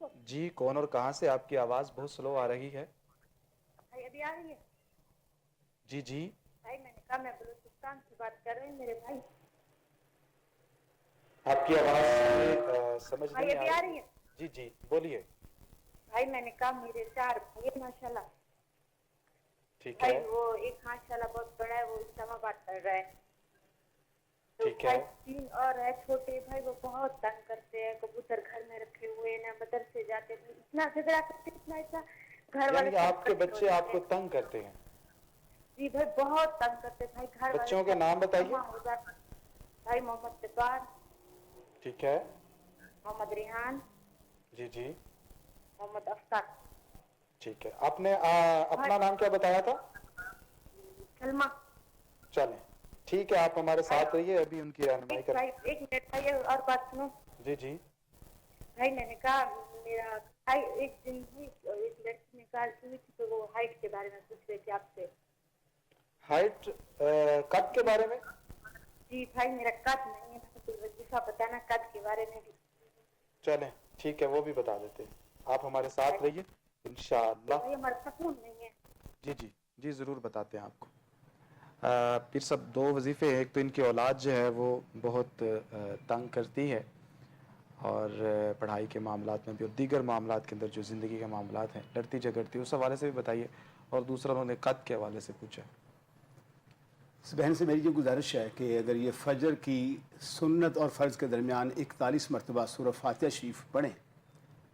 کو جی کون اور کہاں سے؟ آپ کی آواز بہت سلو آ رہی ہے. بھائی ابھی آ رہی ہے؟ جی جی بھائی میں نے کہا میں بلوچستان سے بات کر رہی ہوں میرے بھائی. آپ کی آواز سمجھ بھائی نہیں ابھی آئی. آ رہی ہے؟ جی جی بولیے. بھائی میں نے کہا میرے 4 بھائی ہیں ماشاءاللہ. ٹھیک بھائی ہے وہ ایک ماشاءاللہ بہت بڑا ہے، وہ اسلام آباد پڑھ رہا ہے. تو ٹھیک بھائی ہے. 3 اور ہے چھوٹے بھائی، وہ بہت تنگ کرتے ہیں. کبوتر گھر میں رکھے ہوئے ہیں، مدرسے جاتے ہیں، اتنا جھگڑا کرتے اتنا گھر والے یعنی سب آپ کے اکٹھے ہو بچے آپ جاتے کو ہیں. تنگ کرتے ہیں؟ جی بھائی بہت تنگ کرتے بھائی، گھر والے بچوں کے سب نام بتائیے. جمع ہو جاتے. بھائی محمد جبار، ٹھیک ہے. محمد ریحان، جی جی محمد افطار. ٹھیک ہے. آپ نے بھائی اپنا نام کیا بتایا تھا؟ سلمہ. چلیں ٹھیک ہے، آپ ہمارے بھائی ساتھ رہیے، ابھی ان کی رہنمائی کر. ایک منٹ بھائی اور بات سنو. جی جی بھائی میں نے کہا میرا بھائی ایک دن بھی ایک لڑکی نے کال کی تھی تو وہ ہائٹ کے بارے میں پوچھ رہے تھے آپ سے. ہائٹ قد کے جی بارے میں؟ جی بھائی میرا قد نہیں ہے، کوئی وظیفہ بتانا قد کے بارے میں بھی. چلیں ٹھیک ہے، وہ بھی بتا دیتے ہیں. آپ ہمارے ساتھ رہیے انشاءاللہ. بھائی ہمارا سکون نہیں ہے. جی جی جی ضرور بتاتے ہیں آپ کو. پھر سب 2 وظیفے ہیں. ایک تو ان کی اولاد جو ہے وہ بہت تنگ کرتی ہے، اور پڑھائی کے معاملات میں بھی اور دیگر معاملات کے اندر جو زندگی کے معاملات ہیں لڑتی جھگڑتی، اس حوالے سے بھی بتائیے. اور دوسرا انہوں نے قد کے حوالے سے پوچھا. اس بہن سے میری یہ گزارش ہے کہ اگر یہ فجر کی سنت اور فرض کے درمیان 41 مرتبہ سورہ فاتحہ شریف پڑھیں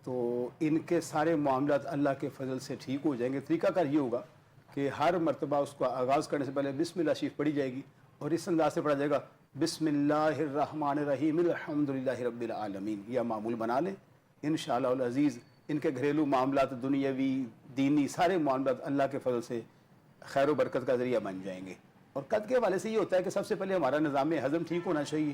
تو ان کے سارے معاملات اللہ کے فضل سے ٹھیک ہو جائیں گے. طریقہ کار یہ ہوگا کہ ہر مرتبہ اس کو آغاز کرنے سے پہلے بسم اللہ شریف پڑھی جائے گی، اور اس انداز سے پڑھا جائے گا بسم اللہ الرحمن الرحیم الحمدللہ رب العالمین. یہ معمول بنا لیں انشاءاللہ العزیز. ان کے گھریلو معاملات، دنیاوی دینی سارے معاملات اللہ کے فضل سے خیر و برکت کا ذریعہ بن جائیں گے. اور قد کے حوالے سے یہ ہوتا ہے کہ سب سے پہلے ہمارا نظام ہضم ٹھیک ہونا چاہیے.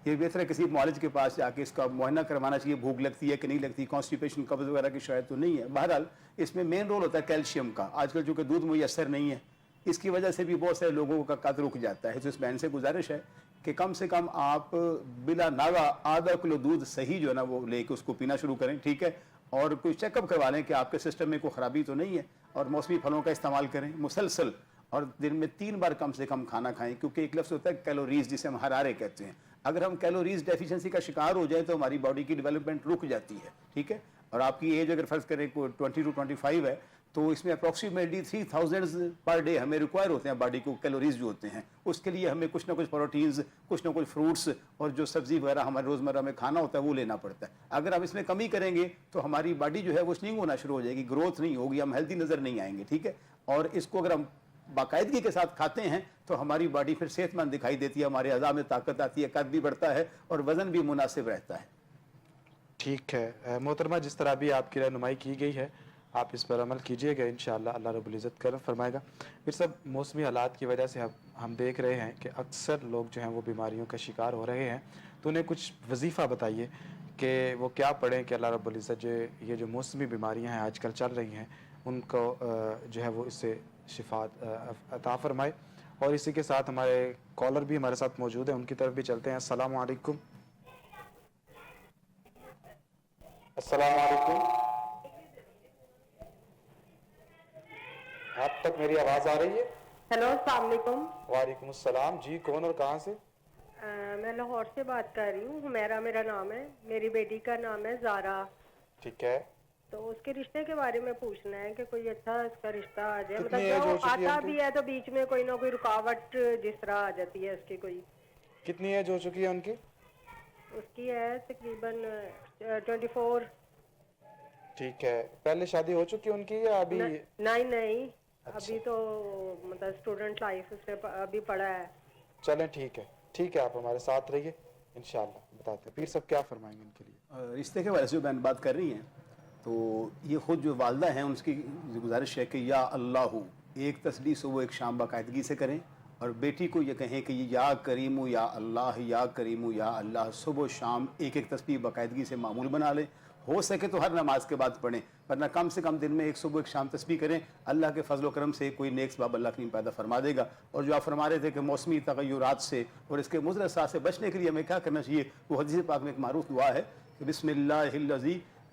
یہ بہتر ہے کسی معالج کے پاس جا کے اس کا معائنہ کروانا چاہیے، بھوک لگتی ہے کہ نہیں لگتی، کانسٹیپیشن قبض وغیرہ کی شاید تو نہیں ہے. بہرحال اس میں مین رول ہوتا ہے کیلشیم کا. آج کل چونکہ دودھ میسر نہیں ہے، اس کی وجہ سے بھی بہت سارے لوگوں کا قد رک جاتا ہے. تو اس بہن سے گزارش ہے کہ کم سے کم آپ بلا ناغہ آدھا کلو دودھ صحیح جو ہے نا وہ لے کے اس کو پینا شروع کریں. ٹھیک ہے. اور کوئی چیک اپ کروا لیں کہ آپ کے سسٹم میں کوئی خرابی تو نہیں ہے، اور موسمی پھلوں کا استعمال کریں مسلسل. اور دن میں 3 بار کم سے کم کھانا کھائیں، کیونکہ ایک لفظ ہوتا ہے کیلوریز جسے ہم حرارے کہتے ہیں. اگر ہم کیلوریز ڈیفیشنسی کا شکار ہو جائیں تو ہماری باڈی کی ڈیولپمنٹ رک جاتی ہے. ٹھیک ہے. اور آپ کی ایج اگر فرض کریں 20 to 25 ہے تو اس میں اپروکسیمیٹلی 3000 پر ڈے ہمیں ریکوائر ہوتے ہیں باڈی کو کیلوریز جو ہوتے ہیں. اس کے لیے ہمیں کچھ نہ کچھ پروٹینز، کچھ نہ کچھ فروٹس اور جو سبزی وغیرہ ہمارے روزمرہ میں کھانا ہوتا ہے وہ لینا پڑتا ہے. اگر ہم اس میں کمی کریں گے تو ہماری باڈی جو ہے وہ سننگ ہونا شروع ہو جائے گی، گروتھ نہیں ہوگی، ہم ہیلتھی نظر نہیں آئیں گے. ٹھیک ہے. اور اس کو اگر ہم باقاعدگی کے ساتھ کھاتے ہیں تو ہماری باڈی پھر صحت مند دکھائی دیتی ہے، ہمارے اعضاء میں طاقت آتی ہے، قد بھی بڑھتا ہے اور وزن بھی مناسب رہتا ہے. ٹھیک ہے محترمہ، جس طرح بھی آپ کی رہنمائی کی گئی ہے آپ اس پر عمل کیجئے گا انشاءاللہ، اللہ رب العزت کرم فرمائے گا. پھر سب موسمی حالات کی وجہ سے ہم دیکھ رہے ہیں کہ اکثر لوگ جو ہیں وہ بیماریوں کا شکار ہو رہے ہیں. تو انہیں کچھ وظیفہ بتائیے کہ وہ کیا پڑھیں کہ اللہ رب العزت یہ جو موسمی بیماریاں ہیں آج کل چل رہی ہیں ان کو جو ہے وہ اس سے شفا عطا فرمائے. اور اسی کے ساتھ ہمارے کالر بھی ہمارے ساتھ موجود ہیں، ان کی طرف بھی چلتے ہیں. السلام علیکم. السلام علیکم. آپ تک میری آواز آ رہی ہے؟ ہیلو السلام علیکم. وعلیکم السلام. جی کون اور کہاں سے؟ میں لاہور سے بات کر رہی ہوں. میرا نام ہے، میری بیٹی کا نام ہے زارا. ٹھیک ہے. تو اس کے رشتے کے بارے میں پوچھنا ہے کہ کوئی اچھا اس کا رشتہ آ جائے، کتنی مطلب ایج جو ہو چکی ہے آتا ان کی؟ بھی ہے تو بیچ میں کوئی نہ کوئی رکاوٹ جس طرح آ جاتی ہے اس کی. کوئی کتنی ایج ہو چکی ہے ان کی؟ اس کی ہے تقریباً 24. ٹھیک ہے. پہلے شادی ہو چکی ان کی یا ابھی؟ نہیں اچھا ابھی تو مطلب اسٹوڈنٹ لائف اس نے ابھی پڑھا ہے. چلیں ٹھیک ہے. ٹھیک ہے آپ ہمارے ساتھ رہیے انشاءاللہ بتاتے ہیں. پیر صاحب کیا فرمائیں گے ان کے لیے؟ رشتے کے حوالے سے بہن بات کر رہی ہیں تو یہ خود جو والدہ ہیں ان کی گزارش ہے کہ یا اللہ ایک تسبیح صبح ایک شام باقاعدگی سے کریں، اور بیٹی کو یہ کہیں کہ یا کریمو یا اللہ یا کریمو یا اللہ صبح و شام ایک تسبیح باقاعدگی سے معمول بنا لیں. ہو سکے تو ہر نماز کے بعد پڑھیں، ورنہ کم سے کم دن میں ایک صبح ایک شام تسبیح کریں. اللہ کے فضل و کرم سے کوئی نیک سبب اللہ کریم پیدا فرما دے گا. اور جو آپ فرما رہے تھے کہ موسمی تغیرات سے اور اس کے مضر اثرات سے بچنے کے لیے ہمیں کیا کرنا چاہیے، وہ حدیث پاک میں ایک معروف دعا ہے کہ بسم اللہ الذی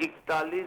41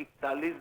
41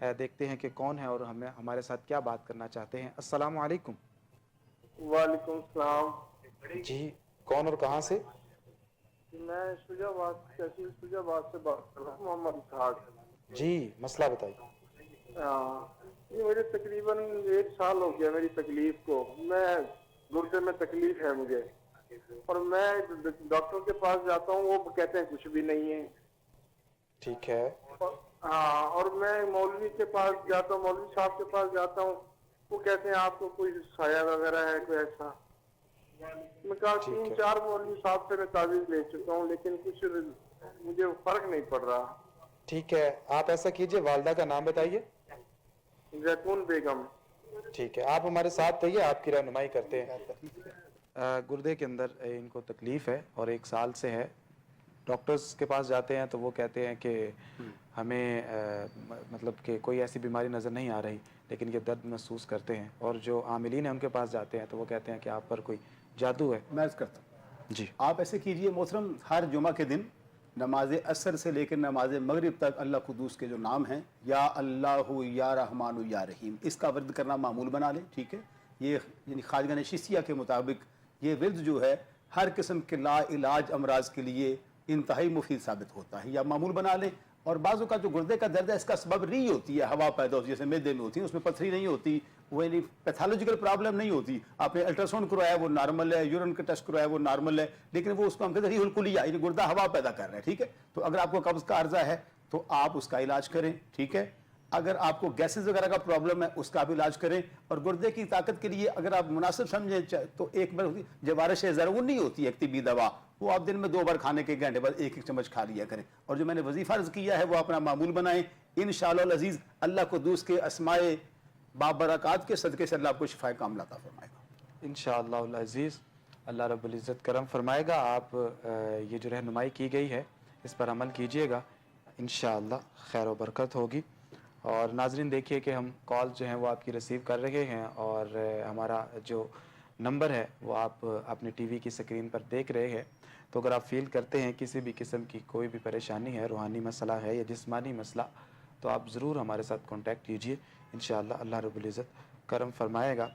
دیکھتے ہیں کہ کون ہے اور ہمارے ساتھ کیا بات کرنا چاہتے ہیں. السلام علیکم. وعلیکم السلام. جی کون اور کہاں سے؟ میں شجاع آباد سے بات کر رہا ہوں، محمد اسحاق. جی مسئلہ بتائیے. یہ مجھے تقریباً 1 سال ہو گیا میری تکلیف کو. میں گردے میں تکلیف ہے مجھے، اور میں ڈاکٹر کے پاس جاتا ہوں، وہ کہتے ہیں کچھ بھی نہیں ہے. ٹھیک ہے. ہاں، اور میں مولوی کے پاس جاتا ہوں، مولوی صاحب کے پاس جاتا ہوں، وہ کہتے ہیں آپ کو کوئی سایہ وغیرہ ہے کوئی ایسا. میں کہا 3-4 مولوی صاحب سے میں تعویذ لے چکا ہوں، لیکن کچھ مجھے فرق نہیں پڑ رہا. ٹھیک ہے، آپ ایسا کیجئے، والدہ کا نام بتائیے. زیتون بیگم. ٹھیک ہے، آپ ہمارے ساتھ رہیے، آپ کی رہنمائی کرتے ہیں. گردے کے اندر ان کو تکلیف ہے اور 1 سال سے ہے. ڈاکٹرز کے پاس جاتے ہیں تو وہ کہتے ہیں کہ ہمیں مطلب کہ کوئی ایسی بیماری نظر نہیں آ رہی، لیکن یہ درد محسوس کرتے ہیں. اور جو عاملین ہیں ان کے پاس جاتے ہیں تو وہ کہتے ہیں کہ آپ پر کوئی جادو ہے. میں عرض کرتا ہوں جی آپ ایسے کیجئے محترم، ہر جمعہ کے دن نماز عصر سے لے کر نماز مغرب تک اللہ قدوس کے جو نام ہیں، یا اللہ یا رحمان یا رحیم، اس کا ورد کرنا معمول بنا لیں. ٹھیک ہے، یہ یعنی خواجہ نشیسیہ کے مطابق یہ ورد جو ہے ہر قسم کے لا علاج امراض کے لیے انتہائی مفید ثابت ہوتا ہے. یا معمول بنا لیں. اور بعض اوقات جو گردے کا درد ہے اس کا سبب ری ہوتی ہے، ہوا پیدا ہوتی ہے، جیسے معدے میں ہوتی ہے، اس میں پتھری نہیں ہوتی، وہ یعنی پیتھالوجیکل پرابلم نہیں ہوتی. آپ نے الٹرا ساؤنڈ کروایا وہ نارمل ہے، یورین کا ٹیسٹ کروایا وہ نارمل ہے، لیکن وہ اس کو ہم کہتے ہیں ریح الکلیہ، یعنی گردہ ہوا پیدا کر رہا ہے. ٹھیک ہے، تو اگر آپ کو قبض کا عرضہ ہے تو آپ اس کا علاج کریں. ٹھیک ہے، اگر آپ کو گیسز وغیرہ کا پرابلم ہے اس کا بھی علاج کریں. اور گردے کی طاقت کے لیے اگر آپ مناسب سمجھیں تو ایک بار جوارش زرعونی ہوتی ہے ایک طبی دوا، وہ آپ دن میں 2 بار کھانے کے گھنٹے بعد 1 چمچ کھا لیا کریں. اور جو میں نے وظیفہ عرض کیا ہے وہ اپنا معمول بنائیں. انشاءاللہ العزیز اللہ قدوس کے اسماء بابرکات کے صدقے سے اللہ آپ کو شفاء کاملہ عطا فرمائے گا. انشاءاللہ العزیز اللہ رب العزت کرم فرمائے گا. آپ یہ جو رہنمائی کی گئی ہے اس پر عمل کیجئے گا، انشاءاللہ خیر و برکت ہوگی. اور ناظرین دیکھیے کہ ہم کال جو ہیں وہ آپ کی ریسیو کر رہے ہیں، اور ہمارا جو نمبر ہے وہ آپ اپنی ٹی وی کی سکرین پر دیکھ رہے ہیں. تو اگر آپ فیل کرتے ہیں کسی بھی قسم کی کوئی بھی پریشانی ہے، روحانی مسئلہ ہے یا جسمانی مسئلہ، تو آپ ضرور ہمارے ساتھ کانٹیکٹ کیجئے. انشاءاللہ اللہ رب العزت کرم فرمائے گا.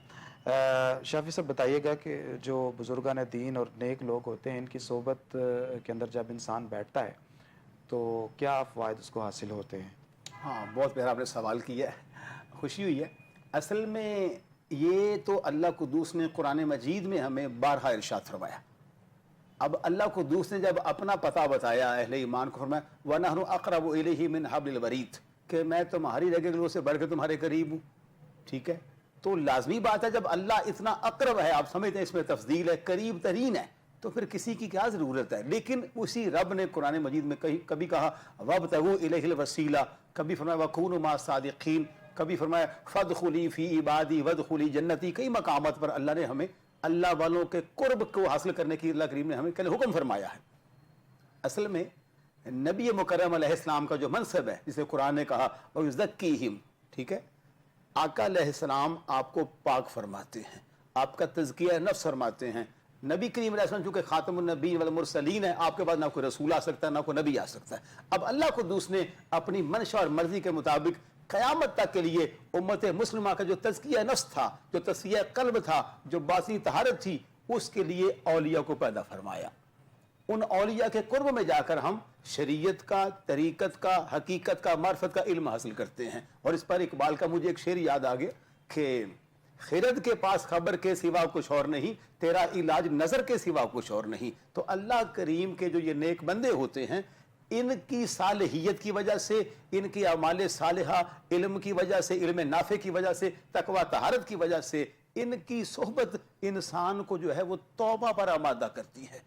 شافی صاحب بتائیے گا کہ جو بزرگان دین اور نیک لوگ ہوتے ہیں ان کی صحبت کے اندر جب انسان بیٹھتا ہے تو کیا فوائد اس کو حاصل ہوتے ہیں؟ ہاں، بہت پیارا آپ نے سوال کیا ہے، خوشی ہوئی ہے. اصل میں یہ تو اللہ قدوس نے قرآن مجید میں ہمیں بارہا ارشاد فرمایا. اب اللہ قدوس نے جب اپنا پتہ بتایا اہل ایمان کو، فرمایا وَنَحْنُ أَقْرَبُ إِلَيْهِ مِنْ حَبْلِ الْوَرِيدِ، کہ میں تمہاری رگے گلو سے بڑھ کے تمہارے قریب ہوں. ٹھیک ہے، تو لازمی بات ہے جب اللہ اتنا اقرب ہے، آپ سمجھتے ہیں اس میں تفضیل ہے، قریب ترین ہے، تو پھر کسی کی کیا ضرورت ہے. لیکن اسی رب نے قرآن مجید میں کبھی کہا وَابْتَغُوا إِلَيْهِ الْوَسِيلَةَ، کبھی فرمایا وَكُونُوا مَعَ الصَّادِقِينَ، کبھی فرمایا فَادْخُلِي فِي عِبَادِي وَادْخُلِي جَنَّتِي. کئی مقامات پر اللہ نے ہمیں اللہ والوں کے قرب کو حاصل کرنے کی اللہ کریم نے ہمیں کل حکم فرمایا ہے. اصل میں نبی مکرم علیہ السلام کا جو منصب ہے، جسے قرآن نے کہا وَيُزَكِّيهِمْ، ٹھیک ہے، آقا علیہ السلام آپ کو پاک فرماتے ہیں، آپ کا تزکیہ نفس فرماتے ہیں. نبی کریم علیہ السلام چونکہ خاتم النبی والمرسلین ہے، آپ کے بعد نہ کوئی رسول آ سکتا ہے نہ کوئی نبی آ سکتا ہے. اب اللہ قدوس نے اپنی منشا اور مرضی کے مطابق قیامت تک کے لیے امت مسلمہ کا جو تزکیہ نفس تھا، جو تزکیہ قلب تھا، جو باطنی طہارت تھی، اس کے لیے اولیاء کو پیدا فرمایا. ان اولیاء کے قرب میں جا کر ہم شریعت کا، طریقت کا، حقیقت کا، معرفت کا علم حاصل کرتے ہیں. اور اس پر اقبال کا مجھے ایک شعر یاد آ گیا کہ خرد کے پاس خبر کے سوا کچھ اور نہیں، تیرا علاج نظر کے سوا کچھ اور نہیں. تو اللہ کریم کے جو یہ نیک بندے ہوتے ہیں، ان کی صالحیت کی وجہ سے، ان کی اعمال صالحہ، علم کی وجہ سے، علم نافع کی وجہ سے، تقوی طہارت کی وجہ سے، ان کی صحبت انسان کو جو ہے وہ توبہ پر آمادہ کرتی ہے.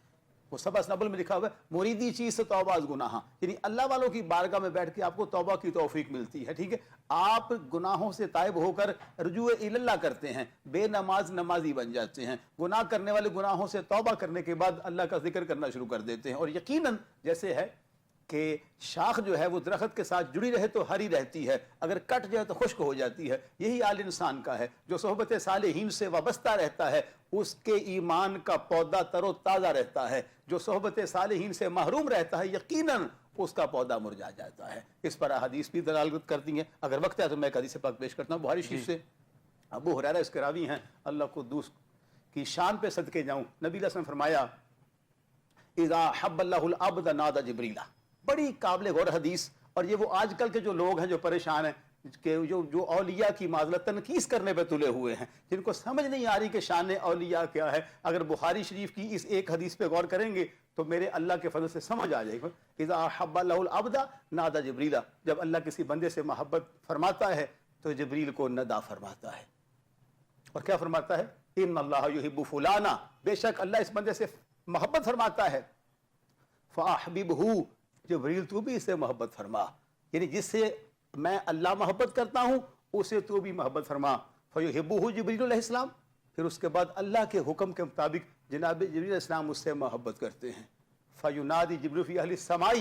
وہ سبع نبل میں لکھا ہوا ہے مریدی چیز سے توبہ از گناہ، یعنی اللہ والوں کی بارگاہ میں بیٹھ کے آپ کو توبہ کی توفیق ملتی ہے. ٹھیک ہے، آپ گناہوں سے تائب ہو کر رجوع اللہ کرتے ہیں، بے نماز نمازی بن جاتے ہیں. گناہ کرنے والے گناہوں سے توبہ کرنے کے بعد اللہ کا ذکر کرنا شروع کر دیتے ہیں. اور یقیناً جیسے ہے کہ شاخ جو ہے وہ درخت کے ساتھ جڑی رہے تو ہری رہتی ہے، اگر کٹ جائے تو خشک ہو جاتی ہے. یہی حال انسان کا ہے. جو صحبت صالحین سے وابستہ رہتا ہے اس کے ایمان کا پودا تر و تازہ رہتا ہے. جو صحبت صالحین سے محروم رہتا ہے یقیناً اس کا پودا مرجھا جاتا ہے. اس پر احادیث بھی دلالت کرتی ہیں. اگر وقت ہے تو میں ایک حدیث پاک پیش کرتا ہوں بخاری شریف سے. ابو ہریرہ اس کے راوی ہیں, اللہ قدوس کی شان پہ صدقے جاؤں, نبی علیہ السلام نے فرمایا اذا حب اللہ العبد نادى جبریل. بڑی قابل غور حدیث. اور یہ وہ آج کل کے جو لوگ ہیں جو پریشان ہیں, کہ جو اولیاء کی معذرت تنقیص کرنے پہ تلے ہوئے ہیں, جن کو سمجھ نہیں آ رہی کہ شان اولیاء کیا ہے, اگر بخاری شریف کی اس ایک حدیث پہ غور کریں گے تو میرے اللہ کے فضل سے سمجھ آ جائے گا. اذا حب اللہ العبد نادى جبریل. جب اللہ کسی بندے سے محبت فرماتا ہے تو جبریل کو ندا فرماتا ہے. اور کیا فرماتا ہے؟ ان اللہ یحب فلانا. بے شک اللہ اس بندے سے محبت فرماتا ہے. فاحببہ. جبریل تو بھی اسے محبت فرما, یعنی جس سے میں اللہ محبت کرتا ہوں اسے تو بھی محبت فرما. فیحبہ جبریل علیہ السلام. پھر اس کے بعد اللہ کے حکم کے مطابق جناب جبریل علیہ السلام اس سے محبت کرتے ہیں. فینادی جبریل فی اہل السماء.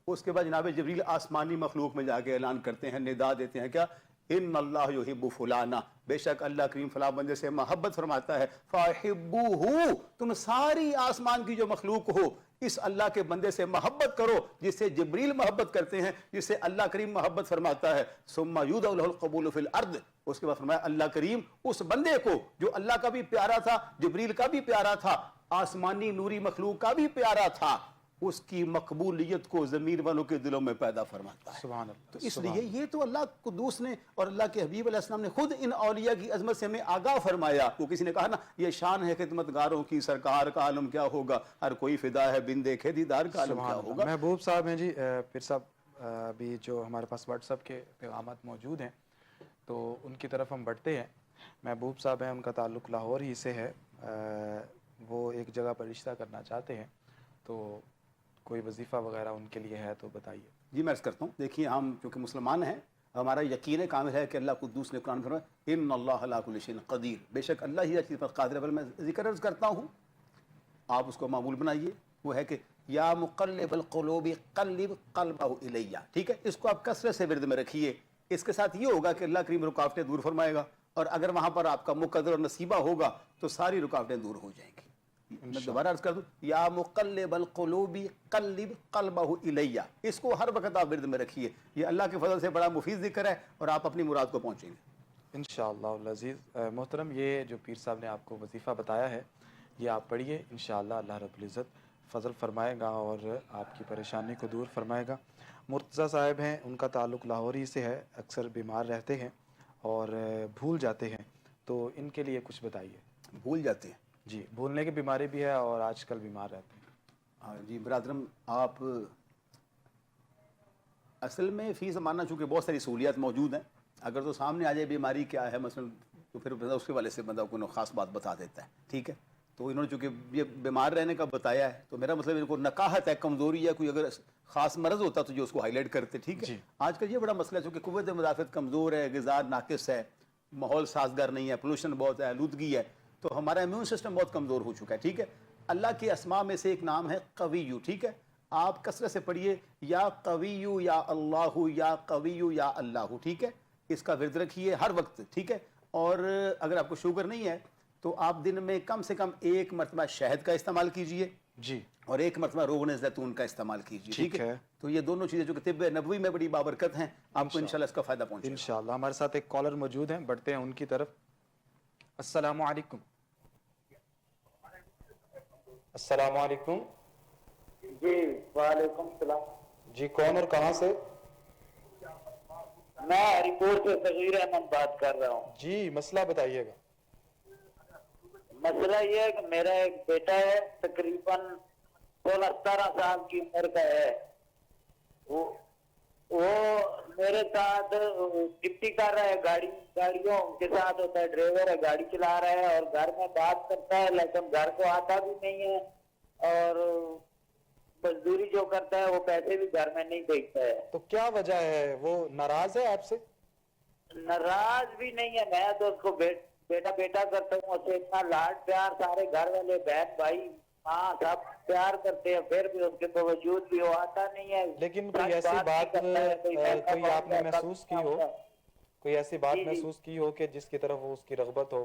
اس کے بعد جناب جبریل آسمانی مخلوق میں جا کے اعلان کرتے ہیں, ندا دیتے ہیں, کیا؟ ان اللہ یحب فلانا. بے شک اللہ کریم فلاں بندے سے محبت فرماتا ہے. فاحبوہ. تم ساری آسمان کی جو مخلوق ہو اس اللہ کے بندے سے محبت کرو جس سے جبریل محبت کرتے ہیں, جس سے اللہ کریم محبت فرماتا ہے. ثم یودع له القبول فی الارض. اس کے بعد فرمایا اللہ کریم اس بندے کو جو اللہ کا بھی پیارا تھا, جبریل کا بھی پیارا تھا, آسمانی نوری مخلوق کا بھی پیارا تھا, اس کی مقبولیت کو زمین والوں کے دلوں میں پیدا فرماتا ہے. سبحان اللہ. تو اس لیے یہ تو اللہ قدوس نے اور اللہ کے حبیب علیہ السلام نے خود ان اولیاء کی عظمت سے ہمیں آگاہ فرمایا. وہ کسی نے کہا نا یہ شان ہے خدمتگاروں کی, سرکار کا عالم کیا ہوگا, ہر کوئی فدا ہے بن دیکھے دیدار کا عالم کیا ہوگا. محبوب صاحب ہیں جی, پھر صاحب ابھی جو ہمارے پاس واٹس ایپ کے پیغامات موجود ہیں تو ان کی طرف ہم بڑھتے ہیں. محبوب صاحب ہیں, ان کا تعلق لاہور ہی سے ہے, وہ ایک جگہ پر رشتہ کرنا چاہتے ہیں, تو کوئی وظیفہ وغیرہ ان کے لیے ہے تو بتائیے. جی میں عرض کرتا ہوں. دیکھیے ہم چونکہ مسلمان ہیں, ہمارا یقین کامل ہے کہ اللہ قدوس نے قرآن فرمایا ان اللہ علی کل شیء قدیر. بے شک اللہ ہی ہر چیز پر قادر ہے. بل میں ذکر عرض کرتا ہوں, آپ اس کو معمول بنائیے, وہ ہے کہ یا مقلب القلوب قلب قلبہ الیہ. ٹھیک ہے, اس کو آپ کثرت سے ورد میں رکھیے. اس کے ساتھ یہ ہوگا کہ اللہ کریم رکاوٹیں دور فرمائے گا, اور اگر وہاں پر آپ کا مقدر اور نصیبہ ہوگا تو ساری رکاوٹیں دور ہو جائیں گی. میں دوبارہ عرض کر دوں, یا مقلب القلوب قلب قلبہ الیہ. اس کو ہر وقت آپ ورد میں رکھیے. یہ اللہ کے فضل سے بڑا مفید ذکر ہے اور آپ اپنی مراد کو پہنچیں گے انشاءاللہ العزیز. محترم, یہ جو پیر صاحب نے آپ کو وظیفہ بتایا ہے یہ آپ پڑھیے, انشاءاللہ اللہ رب العزت فضل فرمائے گا اور آپ کی پریشانی کو دور فرمائے گا. مرتضیٰ صاحب ہیں, ان کا تعلق لاہور ہی سے ہے, اکثر بیمار رہتے ہیں اور بھول جاتے ہیں, تو ان کے لیے کچھ بتائیے. بھول جاتے ہیں جی, بھولنے کی بیماری بھی ہے اور آج کل بیمار رہتے ہیں. ہاں جی برادرم, آپ اصل میں فی زمانہ چونکہ بہت ساری سہولیات موجود ہیں, اگر تو سامنے آ جائے بیماری کیا ہے مثلا تو پھر اس کے والے سے بندہ کو خاص بات بتا دیتا ہے. ٹھیک ہے, تو انہوں نے چونکہ یہ بیمار رہنے کا بتایا ہے تو میرا مطلب ان کو نقاہت ہے, کمزوری ہے, کوئی اگر خاص مرض ہوتا تو جو اس کو ہائی لائٹ کرتے. ٹھیک ہے, آج کل یہ بڑا مسئلہ ہے چونکہ قوت مدافعت کمزور ہے, غذا ناقص ہے, ماحول سازگار نہیں ہے, پولوشن بہت ہے, آلودگی ہے, تو ہمارا امیون سسٹم بہت کمزور ہو چکا ہے. ٹھیک ہے, اللہ کے اسماء میں سے ایک نام ہے قویو. ٹھیک ہے, آپ کثرت سے پڑھیے یا قویو یا اللہ یا قویو یا اللہ. ٹھیک ہے, اس کا ورد رکھیے ہر وقت. ٹھیک ہے, اور اگر آپ کو شوگر نہیں ہے تو آپ دن میں کم سے کم 1 مرتبہ شہد کا استعمال کیجئے جی, اور 1 مرتبہ روغن زیتون کا استعمال کیجئے. ٹھیک ہے, تو یہ دونوں چیزیں جو کہ طب نبوی میں بڑی بابرکت ہیں, آپ کو انشاءاللہ اس کا فائدہ پہنچے گا. انشاءاللہ. ہمارے ساتھ ایک کالر موجود ہیں, بڑھتے ہیں ان کی طرف. السلام علیکم. السلام علیکم. جی وعلیکم السلام. جی کون اور کہاں سے؟ میں ہری پور سے صغیر احمد بات کر رہا ہوں. جی مسئلہ بتائیے گا. مسئلہ یہ ہے کہ میرا ایک بیٹا ہے, تقریباً 16-17 سال کی عمر کا ہے. وہ میرے ساتھ ڈپٹی کر رہا ہے, گاڑیوں کے ساتھ ہوتا ہے, ڈرائیور ہے, گاڑی چلا رہا ہے اور گھر میں بات کرتا ہے, لیکن گھر کو آتا بھی نہیں ہے, اور مزدوری جو کرتا ہے وہ پیسے بھی گھر میں نہیں دیکھتا ہے. تو کیا وجہ ہے, وہ ناراض ہے آپ سے؟ ناراض بھی نہیں ہے, میں تو اس کو بیٹا بیٹا کرتا ہوں, اسے اتنا لاڈ پیار, سارے گھر والے بہن بھائی ماں سب پیار کرتے ہیں, پھر بھی اس کے باوجود بھی وہ آتا نہیں ہے. لیکن کوئی ایسی بات کوئی آپ نے محسوس کی ہو, کوئی ایسی بات محسوس کی ہو کہ جس کی طرف وہ اس کی رغبت ہو؟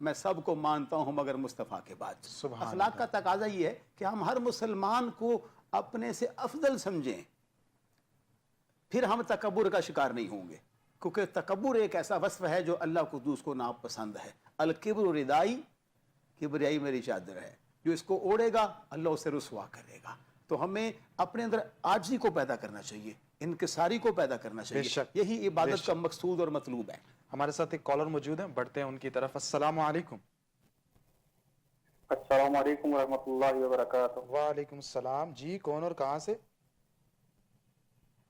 میں سب کو مانتا ہوں مگر مصطفیٰ کے بعد. سبحان اخلاق کا تقاضا یہ ہے کہ ہم ہر مسلمان کو اپنے سے افضل سمجھیں, پھر ہم تکبر کا شکار نہیں ہوں گے, کیونکہ تکبر ایک ایسا وصف ہے جو اللہ قدوس کو ناپسند ہے. الکبر ردائی, کبریائی میری چادر ہے, جو اس کو اوڑھے گا اللہ اسے رسوا کرے گا. تو ہمیں اپنے اندر عاجزی کو پیدا کرنا چاہیے, انکساری کو پیدا کرنا چاہیے, یہی عبادت کا مقصود اور مطلوب ہے. ہمارے ساتھ ایک کالر موجود ہیں, بڑھتے ہیں ان کی طرف. السلام علیکم. السلام علیکم ورحمۃ اللہ وبرکاتہ. وعلیکم السلام. جی کون اور کہاں سے؟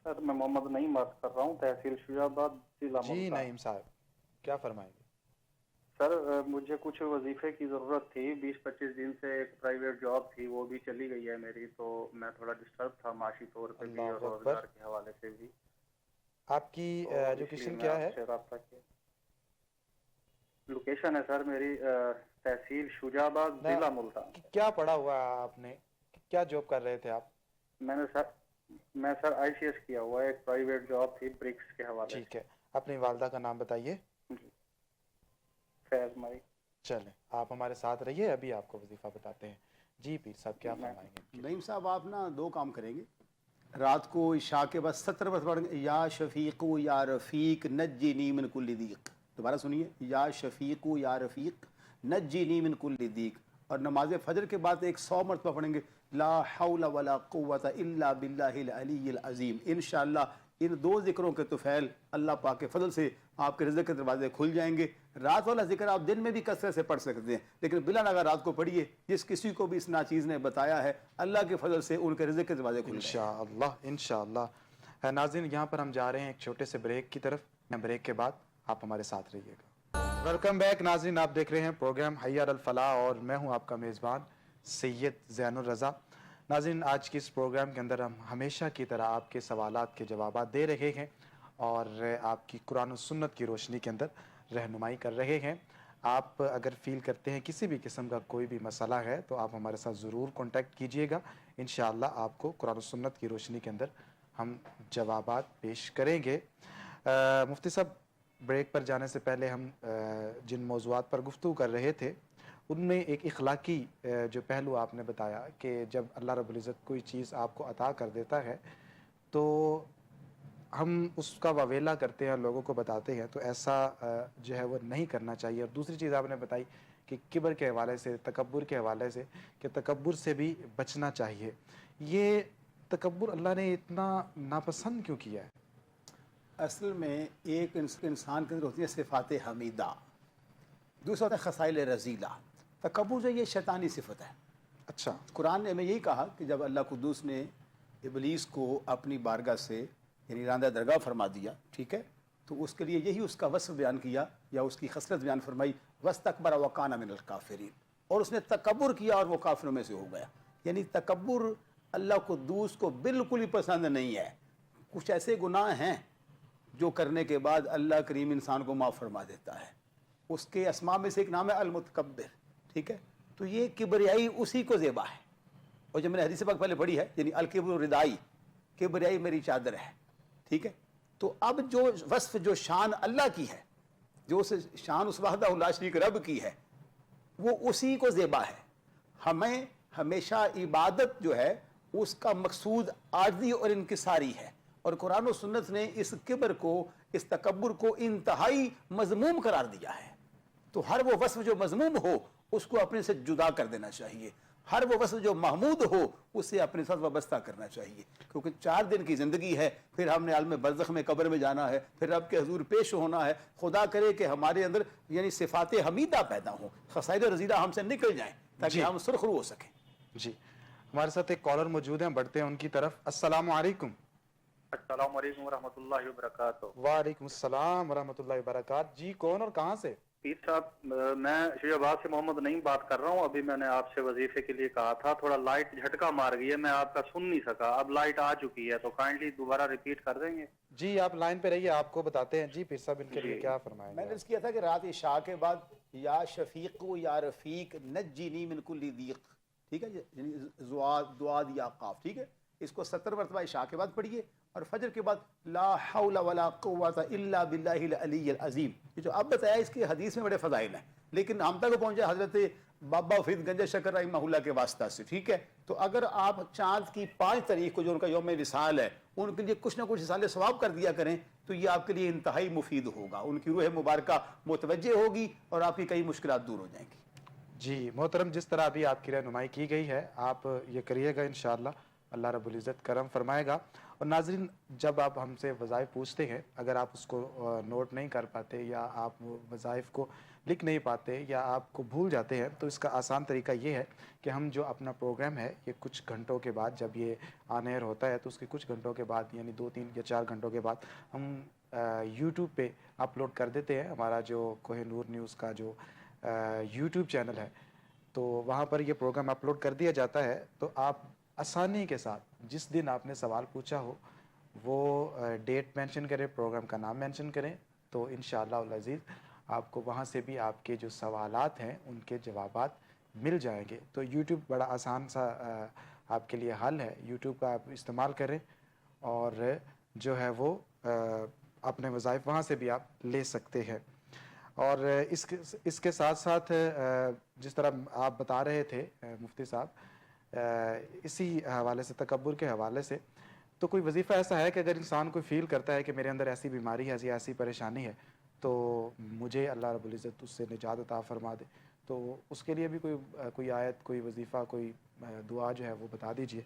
سر میں محمد نعیم بات کر رہا ہوں, تحصیل شجاع آباد, ضلع جی ملتان. نعیم صاحب, کیا فرمائیں گے؟ سر مجھے کچھ وظیفے کی ضرورت تھی. 20-25 دن سے ایک پرائیویٹ جاب تھی, وہ بھی چلی گئی ہے میری, تو میں تھوڑا ڈسٹرب تھا معاشی طور پہ بھی اور روزگار کے حوالے سے بھی. آپ کی ایجوکیشن کیا ہے؟ رابطہ کیا. لوکیشن ہے سر میری تحصیل شجاع آباد, ضلع ملتان. کیا پڑھا ہوا ہے آپ نے؟ کیا جاب کر رہے تھے آپ؟ میں سر آئی سی ایس کیا ہوا ہے, ایک پرائیویٹ جاب تھی برکس کے حوالے سے. ٹھیک ہے, اپنی والدہ کا نام بتائیے. جی فیض مائی. چلیں آپ ہمارے ساتھ رہیے, ابھی آپ کو وظیفہ بتاتے ہیں. جی پیر صاحب کیا فرمائیں گے؟ نعیم صاحب آپ نا 2 کام کریں گے. رات کو عشاء کے بعد 70 مرتبہ پڑھیں گے, یا شفیق یا رفیق نجنی من کل ضیق. دوبارہ سنیے, یا شفیق یا رفیق نجنی من کل ضیق. اور نماز فجر کے بعد 100 مرتبہ پڑھیں گے, لا حول ولا قوت الا باللہ العلی العظیم. انشاءاللہ ان 2 ذکروں کے طفیل اللہ پاک کے فضل سے آپ کے رزق کے دروازے کھل جائیں گے. رات والا ذکر آپ دن میں بھی کثرت سے پڑھ سکتے ہیں, لیکن بلا ناغہ رات کو پڑھیے. جس کسی کو بھی اس ناچیز نے بتایا ہے, اللہ کے فضل سے ان کے رزق کے دروازے کھل جائیں گے انشاءاللہ. انشاءاللہ. ناظرین یہاں پر ہم جا رہے ہیں ایک چھوٹے سے بریک کی طرف. بریک کے بعد آپ ہمارے ساتھ رہیے گا. ویلکم بیک ناظرین, آپ دیکھ رہے ہیں پروگرام حی علی الفلاح اور میں ہوں آپ کا میزبان سید زین الرضا. ناظرین آج کی اس پروگرام کے اندر ہم ہمیشہ کی طرح آپ کے سوالات کے جوابات دے رہے ہیں اور آپ کی قرآن و سنت کی روشنی کے اندر رہنمائی کر رہے ہیں. آپ اگر فیل کرتے ہیں کسی بھی قسم کا کوئی بھی مسئلہ ہے تو آپ ہمارے ساتھ ضرور کانٹیکٹ کیجئے گا. انشاءاللہ آپ کو قرآن و سنت کی روشنی کے اندر ہم جوابات پیش کریں گے. مفتی صاحب بریک پر جانے سے پہلے ہم جن موضوعات پر گفتگو کر رہے تھے ان میں ایک اخلاقی جو پہلو آپ نے بتایا کہ جب اللہ رب العزت کوئی چیز آپ کو عطا کر دیتا ہے تو ہم اس کا واویلا کرتے ہیں, لوگوں کو بتاتے ہیں, تو ایسا جو ہے وہ نہیں کرنا چاہیے. اور دوسری چیز آپ نے بتائی کہ کبر کے حوالے سے, تکبر کے حوالے سے, کہ تکبر سے بھی بچنا چاہیے. یہ تکبر اللہ نے اتنا ناپسند کیوں کیا ہے؟ اصل میں ایک انسان کے اندر ہوتی ہے صفات حمیدہ, دوسرا ہوتا ہے خصائل رذیلہ. تکبر جو یہ شیطانی صفت ہے. اچھا, قرآن نے ہمیں یہی کہا کہ جب اللہ قدوس نے ابلیس کو اپنی بارگاہ سے یعنی راندہ درگاہ فرما دیا, ٹھیک ہے, تو اس کے لیے یہی اس کا وصف بیان کیا یا اس کی خصلت بیان فرمائی, وَاسْتَكْبَرَ وَكَانَ مِنَ الْكَافِرِينَ, اور اس نے تکبر کیا اور وہ کافروں میں سے ہو گیا. یعنی تکبر اللہ قدوس کو بالکل ہی پسند نہیں ہے. کچھ ایسے گناہ ہیں جو کرنے کے بعد اللہ کریم انسان کو معاف فرما دیتا ہے. اس کے اسماء میں سے ایک نام ہے المتکبر, ٹھیک ہے. تو یہ کبریائی اسی کو زیبا ہے. اور جب میں نے حدیث پاک پہلے پڑھی ہے, یعنی الکبر ردائی, کبریائی میری چادر ہے, ٹھیک ہے. تو اب جو وصف جو شان اللہ کی ہے, جو شان اس وحدہ لا شریک رب کی ہے, وہ اسی کو زیبا ہے. ہمیں ہمیشہ عبادت جو ہے اس کا مقصود عاجزی اور انکساری ہے. اور قرآن و سنت نے اس کبر کو, اس تکبر کو انتہائی مذموم قرار دیا ہے. تو ہر وہ وصف جو مذموم ہو اس کو اپنے سے جدا کر دینا چاہیے. ہر وہ وصف جو محمود ہو اسے اپنے ساتھ وابستہ کرنا چاہیے. کیونکہ 4 دن کی زندگی ہے, پھر ہم نے عالم برزخ میں قبر میں جانا ہے, پھر رب کے حضور پیش ہونا ہے. خدا کرے کہ ہمارے اندر یعنی صفات حمیدہ پیدا ہوں, خصائل رذیلہ ہم سے نکل جائیں تاکہ ہم سرخرو ہو سکیں. جی ہمارے ساتھ ایک کالر موجود ہیں, بڑھتے ہیں ان کی طرف. السلام علیکم. السلام علیکم ورحمۃ اللہ وبرکاتہ. وعلیکم السلام ورحمۃ اللہ وبرکاتہ. جی کون اور کہاں سے؟ پیر صاحب میں شجاع آباد سے محمد نعیم بات کر رہا ہوں. ابھی میں نے آپ سے وظیفے کے لیے کہا تھا, تھوڑا لائٹ جھٹکا مار گئی ہے, میں آپ کا سن نہیں سکا. اب لائٹ آ چکی ہے تو کائنڈلی دوبارہ ریپیٹ کر دیں گے. جی آپ لائن پہ رہیے, آپ کو بتاتے ہیں. جی پیر صاحب ان کے لیے کیا فرمائیں گے؟ میں نے اس کیا تھا کہ رات عشاء کے بعد یا شفیق یا رفیق نجنی من کل ضیق, ٹھیک ہے, یعنی دعاد یا قاف, ٹھیک ہے. اس کو 70 مرتبہ عشاء کے بعد پڑھیے اور فجر کے بعد لا حول ولا قوت الا باللہ العلی العظیم، یہ جو آپ بتایا اس کی حدیث میں بڑے فضائل ہیں، لیکن ہم تک پہنچا حضرت بابا فرید گنج شکر رحمہ اللہ کے واسطہ سے، ٹھیک ہے؟ تو اگر آپ چاند کی 5 تاریخ کو جو ان کا یوم وصال ہے ان کے لیے کچھ نہ کچھ اصال ثواب کر دیا کریں تو یہ آپ کے لیے انتہائی مفید ہوگا، ان کی روح مبارکہ متوجہ ہوگی اور آپ کی کئی مشکلات دور ہو جائیں گی۔ جی محترم، جس طرح ابھی آپ کی رہنمائی کی گئی ہے آپ یہ کریے گا انشاءاللہ، اللہ رب العزت کرم فرمائے گا۔ اور ناظرین، جب آپ ہم سے وظائف پوچھتے ہیں، اگر آپ اس کو نوٹ نہیں کر پاتے یا آپ وظائف کو لکھ نہیں پاتے یا آپ کو بھول جاتے ہیں تو اس کا آسان طریقہ یہ ہے کہ ہم جو اپنا پروگرام ہے یہ کچھ گھنٹوں کے بعد جب یہ آن ایئر ہوتا ہے تو اس کے کچھ گھنٹوں کے بعد یعنی 2 3 یا 4 گھنٹوں کے بعد ہم یوٹیوب پہ اپلوڈ کر دیتے ہیں۔ ہمارا جو کوہ نور نیوز کا جو یوٹیوب چینل ہے تو وہاں پر یہ پروگرام اپلوڈ کر دیا جاتا ہے، تو آپ آسانی کے ساتھ جس دن آپ نے سوال پوچھا ہو وہ ڈیٹ مینشن کریں، پروگرام کا نام مینشن کریں، تو انشاءاللہ العزیز آپ کو وہاں سے بھی آپ کے جو سوالات ہیں ان کے جوابات مل جائیں گے۔ تو یوٹیوب بڑا آسان سا آپ کے لیے حل ہے، یوٹیوب کا آپ استعمال کریں اور جو ہے وہ اپنے وظائف وہاں سے بھی آپ لے سکتے ہیں۔ اور اس کے ساتھ ساتھ جس طرح آپ بتا رہے تھے مفتی صاحب اسی حوالے سے، تکبر کے حوالے سے، تو کوئی وظیفہ ایسا ہے کہ اگر انسان کوئی فیل کرتا ہے کہ میرے اندر ایسی بیماری ہے، ایسی پریشانی ہے تو مجھے اللہ رب العزت اس سے نجات عطا فرما دے، تو اس کے لیے بھی کوئی آیت، کوئی وظیفہ، کوئی دعا جو ہے وہ بتا دیجئے۔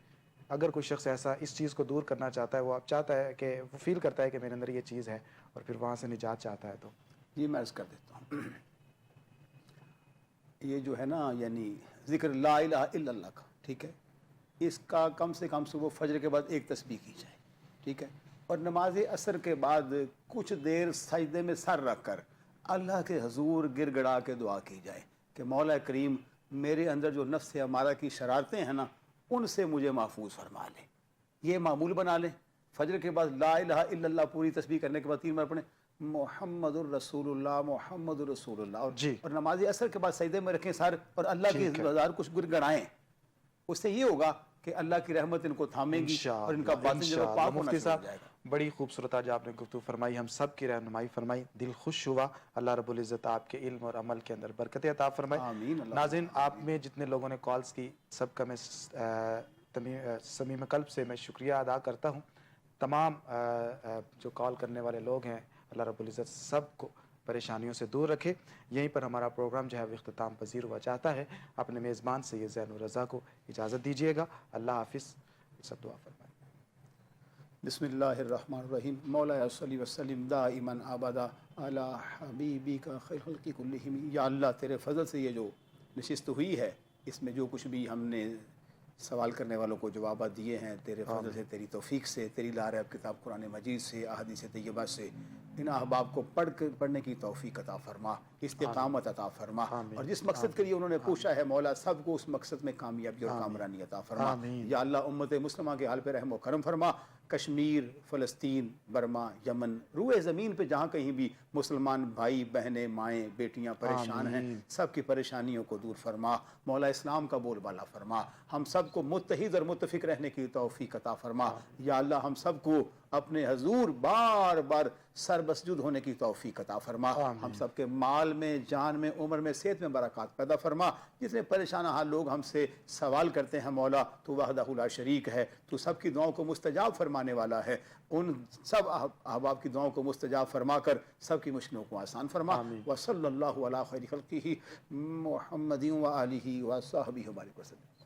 اگر کوئی شخص ایسا اس چیز کو دور کرنا چاہتا ہے، وہ آپ چاہتا ہے کہ وہ فیل کرتا ہے کہ میرے اندر یہ چیز ہے اور پھر وہاں سے نجات چاہتا ہے، تو جی میں عرض کر دیتا ہوں، یہ جو ہے نا یعنی ذکر لا الہ الا اللہ کا، ٹھیک ہے، اس کا کم سے کم صبح فجر کے بعد 1 تسبیح کی جائے، ٹھیک ہے، اور نماز عصر کے بعد کچھ دیر سجدے میں سر رکھ کر اللہ کے حضور گر گڑا کے دعا کی جائے کہ مولا کریم میرے اندر جو نفس ہمارا کی شرارتیں ہیں نا ان سے مجھے محفوظ فرما لیں، یہ معمول بنا لیں۔ فجر کے بعد لا الہ الا اللہ پوری تسبیح کرنے کے بعد 3 بار پڑھیں محمد الرسول اللہ، محمد الرسول اللہ، اور نماز عصر کے بعد سجدے میں رکھیں سر اور اللہ کے ہزار کچھ گر گڑائیں، اس سے یہ ہوگا کہ اللہ کی رحمت ان کو تھامے گی اور ان کا باطن جو پاک ہونا شروع ہو جائے گا۔ بڑی خوبصورت آج آپ نے گفتگو فرمائی، ہم سب کی رہنمائی فرمائی، دل خوش ہوا، اللہ رب العزت آپ کے علم اور عمل کے اندر برکت عطا فرمائے۔ آمین۔ ناظرین، آپ میں جتنے لوگوں نے کالز کی سب کا میں صمیم قلب سے میں شکریہ ادا کرتا ہوں۔ تمام جو کال کرنے والے لوگ ہیں اللہ رب العزت سب کو پریشانیوں سے دور رکھے۔ یہیں پر ہمارا پروگرام جو ہے وہ اختتام پذیر ہوا چاہتا ہے۔ اپنے میزبان سے یہ زین الرضا کو اجازت دیجیے گا، اللہ حافظ، سب دعا فرمائیں۔ بسم اللہ الرحمن الرحیم، مولا صلی وسلم دائما ابدا علی حبیبک خیر خلق کلہم۔ یا اللہ تیرے فضل سے یہ جو نشست ہوئی ہے اس میں جو کچھ بھی ہم نے سوال کرنے والوں کو جوابات دیے ہیں تیرے فضل سے، تیری توفیق سے، تیری لارب کتاب قرآن مجید سے، احادیث طیبہ سے ان احباب کو پڑھنے کی توفیق عطا فرما، استقامت عطا فرما، اور جس مقصد کے لیے انہوں نے پوچھا ہے مولا سب کو اس مقصد میں کامیابی اور کامرانی عطا فرما۔ یا اللہ امت مسلمہ کے حال پہ رحم و کرم فرما۔ کشمیر، فلسطین، برما، یمن، روئے زمین پہ جہاں کہیں بھی مسلمان بھائی بہنیں مائیں بیٹیاں پریشان ہیں سب کی پریشانیوں کو دور فرما، مولا اسلام کا بول بالا فرما، ہم سب کو متحد اور متفق رہنے کی توفیق عطا فرما۔ یا اللہ ہم سب کو اپنے حضور بار بار سر بسجود ہونے کی توفیق عطا فرما، ہم سب کے مال میں، جان میں، عمر میں، صحت میں برکات پیدا فرما۔ جتنے پریشان حال لوگ ہم سے سوال کرتے ہیں مولا تو وحدہ لا شریک ہے، تو سب کی دعاؤں کو مستجاب فرمانے والا ہے، ان سب احباب کی دعاؤں کو مستجاب فرما کر سب کی مشکلوں کو آسان فرما۔ وصلی اللہ علی خیر خلقہ محمد و آلہ و صحبہ وسلم۔